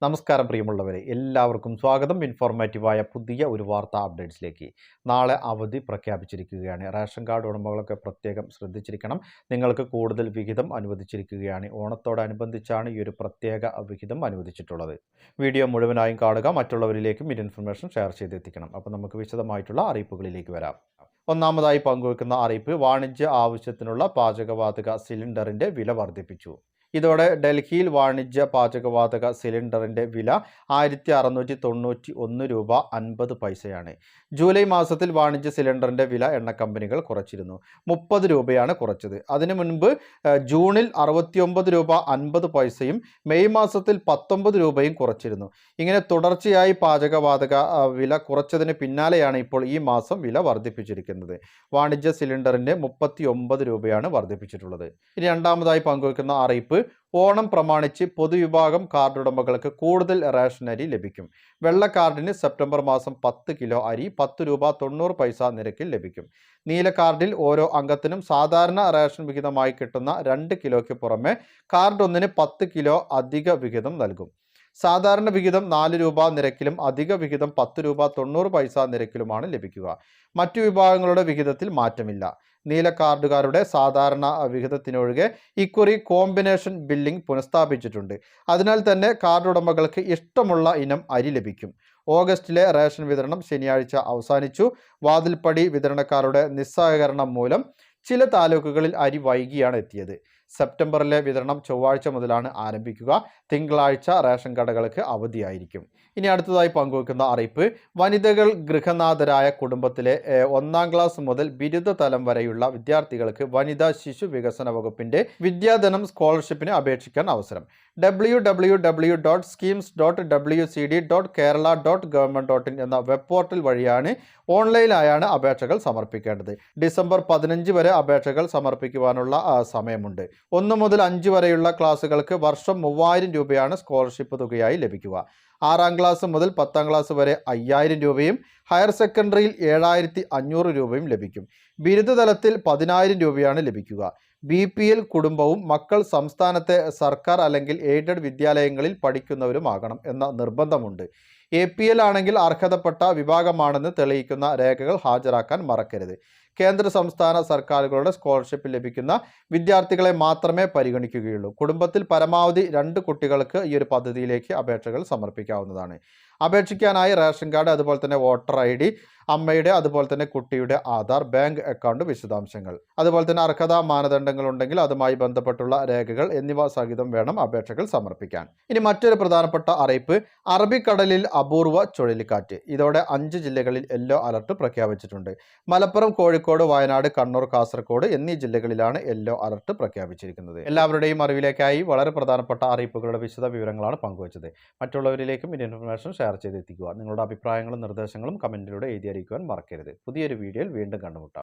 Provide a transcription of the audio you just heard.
നമസ്കാരം പ്രിയമുള്ളവരെ, എല്ലാവർക്കും സ്വാഗതം. ഇൻഫോർമേറ്റീവായ പുതിയ ഒരു വാർത്താ അപ്ഡേറ്റ്സിലേക്ക്. നാളെ അവധി പ്രഖ്യാപിച്ചിരിക്കുകയാണ്. റേഷൻ കാർഡ് ഉടമകളൊക്കെ പ്രത്യേകം ശ്രദ്ധിച്ചിരിക്കണം. നിങ്ങൾക്ക് കൂടുതൽ വിഹിതം അനുവദിച്ചിരിക്കുകയാണ്. ഓണത്തോടനുബന്ധിച്ചാണ് ഈ ഒരു പ്രത്യേക വിഹിതം അനുവദിച്ചിട്ടുള്ളത്. വീഡിയോ മുഴുവനായും കാണുക, മറ്റുള്ളവരിലേക്കും ഈ ഇൻഫർമേഷൻ ഷെയർ ചെയ്തെത്തിക്കണം. അപ്പോൾ നമുക്ക് വിശദമായിട്ടുള്ള അറിയിപ്പുകളിലേക്ക് വരാം. ഒന്നാമതായി പങ്കുവെക്കുന്ന അറിയിപ്പ്, വാണിജ്യ ആവശ്യത്തിനുള്ള പാചകവാതക സിലിണ്ടറിൻ്റെ വില വർദ്ധിപ്പിച്ചു. ഇതോടെ ഡൽഹിയിൽ വാണിജ്യ പാചകവാതക സിലിണ്ടറിൻ്റെ വില 1691 രൂപ 50 പൈസയാണ്. ജൂലൈ മാസത്തിൽ വാണിജ്യ സിലിണ്ടറിൻ്റെ വില എണ്ണ കമ്പനികൾ കുറച്ചിരുന്നു. 30 രൂപയാണ് കുറച്ചത്. അതിനു മുൻപ് ജൂണിൽ 69 രൂപ 50 പൈസയും മെയ് മാസത്തിൽ 19 രൂപയും കുറച്ചിരുന്നു. ഇങ്ങനെ തുടർച്ചയായി പാചകവാതക വില കുറച്ചതിന് പിന്നാലെയാണ് ഇപ്പോൾ ഈ മാസം വില വർദ്ധിപ്പിച്ചിരിക്കുന്നത്. വാണിജ്യ സിലിണ്ടറിന് 39 രൂപയാണ് വർദ്ധിപ്പിച്ചിട്ടുള്ളത്. ഇനി രണ്ടാമതായി പങ്കുവയ്ക്കുന്ന അറിയിപ്പ്, ഓണം പ്രമാണിച്ച് പൊതുവിഭാഗം കാർഡ് ഉടമകൾക്ക് കൂടുതൽ റേഷൻ അരി ലഭിക്കും. വെള്ള കാർഡിന് സെപ്റ്റംബർ മാസം 10 കിലോ അരി 10 രൂപ 90 പൈസ നിരക്കിൽ ലഭിക്കും. നീല കാർഡിൽ ഓരോ അംഗത്തിനും സാധാരണ റേഷൻ വിഹിതമായി കിട്ടുന്ന 2 കിലോയ്ക്ക് പുറമെ കാർഡ് ഒന്നിന് 10 കിലോ അധിക വിഹിതം നൽകും. സാധാരണ വിഹിതം 4 രൂപ നിരക്കിലും അധിക വിഹിതം 10 രൂപ 90 പൈസ നിരക്കിലുമാണ് ലഭിക്കുക. മറ്റു വിഭാഗങ്ങളുടെ വിഹിതത്തിൽ മാറ്റമില്ല. നീല കാർഡുകാരുടെ സാധാരണ വിഹിതത്തിനൊഴികെ ഇക്കുറി കോമ്പിനേഷൻ ബില്ലിംഗ് പുനഃസ്ഥാപിച്ചിട്ടുണ്ട്. അതിനാൽ തന്നെ കാർഡ് ഉടമകൾക്ക് ഇഷ്ടമുള്ള ഇനം അരി ലഭിക്കും. ഓഗസ്റ്റിലെ റേഷൻ വിതരണം ശനിയാഴ്ച അവസാനിച്ചു. വാതിൽപ്പടി വിതരണക്കാരുടെ നിസ്സഹകരണം മൂലം ചില താലൂക്കുകളിൽ അരി വൈകിയാണ് എത്തിയത്. സെപ്റ്റംബറിലെ വിതരണം ചൊവ്വാഴ്ച മുതലാണ് ആരംഭിക്കുക. തിങ്കളാഴ്ച റേഷൻ കടകൾക്ക് അവധിയായിരിക്കും. ഇനി അടുത്തതായി പങ്കുവെക്കുന്ന അറിയിപ്പ്, വനിതകൾ ഗൃഹനാഥരായ കുടുംബത്തിലെ 1ാം ക്ലാസ് മുതൽ ബിരുദ തലം വരെയുള്ള വിദ്യാർത്ഥികൾക്ക് വനിതാ ശിശു വികസന വകുപ്പിന്റെ വിദ്യാധനം സ്കോളർഷിപ്പിന് അപേക്ഷിക്കാൻ അവസരം. www.schemes.wcd.kerala.government.in എന്ന വെബ് പോർട്ടൽ വഴിയാണ് ഓൺലൈനായാണ് അപേക്ഷകൾ സമർപ്പിക്കേണ്ടത്. ഡിസംബർ 15 വരെ അപേക്ഷകൾ സമർപ്പിക്കുവാനുള്ള സമയമുണ്ട്. 1 മുതൽ 5 വരെയുള്ള ക്ലാസ്സുകൾക്ക് വർഷം 3000 രൂപയാണ് സ്കോളർഷിപ്പ് തുകയായി ലഭിക്കുക. 6ാം ക്ലാസ് മുതൽ 10ാം ക്ലാസ് വരെ 5000 രൂപയും ഹയർ സെക്കൻഡറിയിൽ 7500 രൂപയും ലഭിക്കും. ബിരുദതലത്തിൽ 10000 രൂപയാണ് ലഭിക്കുക. BPL കുടുംബവും മക്കൾ സംസ്ഥാനത്തെ സർക്കാർ അല്ലെങ്കിൽ എയ്ഡഡ് വിദ്യാലയങ്ങളിൽ പഠിക്കുന്നവരുമാകണം എന്ന നിർബന്ധമുണ്ട്. APL ആണെങ്കിൽ അർഹതപ്പെട്ട വിഭാഗമാണെന്ന് തെളിയിക്കുന്ന രേഖകൾ ഹാജരാക്കാൻ മറക്കരുത്. കേന്ദ്ര സംസ്ഥാന സർക്കാരുകളുടെ സ്കോളർഷിപ്പ് ലഭിക്കുന്ന വിദ്യാർത്ഥികളെ മാത്രമേ പരിഗണിക്കുകയുള്ളൂ. കുടുംബത്തിൽ പരമാവധി 2 കുട്ടികൾക്ക് ഈ ഒരു പദ്ധതിയിലേക്ക് അപേക്ഷകൾ സമർപ്പിക്കാവുന്നതാണ്. അപേക്ഷിക്കാനായി റേഷൻ കാർഡ്, അതുപോലെ തന്നെ വോട്ടർ ID, അമ്മയുടെ അതുപോലെ തന്നെ കുട്ടിയുടെ ആധാർ, ബാങ്ക് അക്കൗണ്ട് വിശദാംശങ്ങൾ, അതുപോലെ തന്നെ അർഹതാ മാനദണ്ഡങ്ങൾ ഉണ്ടെങ്കിൽ അതുമായി ബന്ധപ്പെട്ടുള്ള രേഖകൾ എന്നിവ സഹിതം വേണം അപേക്ഷകൾ സമർപ്പിക്കാൻ. ഇനി മറ്റൊരു പ്രധാനപ്പെട്ട അറിയിപ്പ്, അറബിക്കടലിൽ അപൂർവ ചുഴലിക്കാറ്റ്. ഇതോടെ 5 ജില്ലകളിൽ യെല്ലോ അലർട്ട് പ്രഖ്യാപിച്ചിട്ടുണ്ട്. മലപ്പുറം, കോഴിക്കോട്, വയനാട്, കണ്ണൂർ, കാസർഗോഡ് എന്നീ ജില്ലകളിലാണ് യെല്ലോ അലർട്ട് പ്രഖ്യാപിച്ചിരിക്കുന്നത്. എല്ലാവരുടെയും അറിവിലേക്കായി വളരെ പ്രധാനപ്പെട്ട അറിയിപ്പുകളുടെ വിശദ വിവരങ്ങളാണ് പങ്കുവച്ചത്. മറ്റുള്ളവരിലേക്കും ഈ ഇൻഫർമേഷൻ ഷെയർ ചെയ്തെത്തിക്കുക. നിങ്ങളുടെ അഭിപ്രായങ്ങളും നിർദ്ദേശങ്ങളും കമന്റിലൂടെ എഴുതി അറിയിക്കുവാൻ മറക്കരുത്. പുതിയൊരു വീഡിയോയിൽ വീണ്ടും കണ്ടുമുട്ടാം.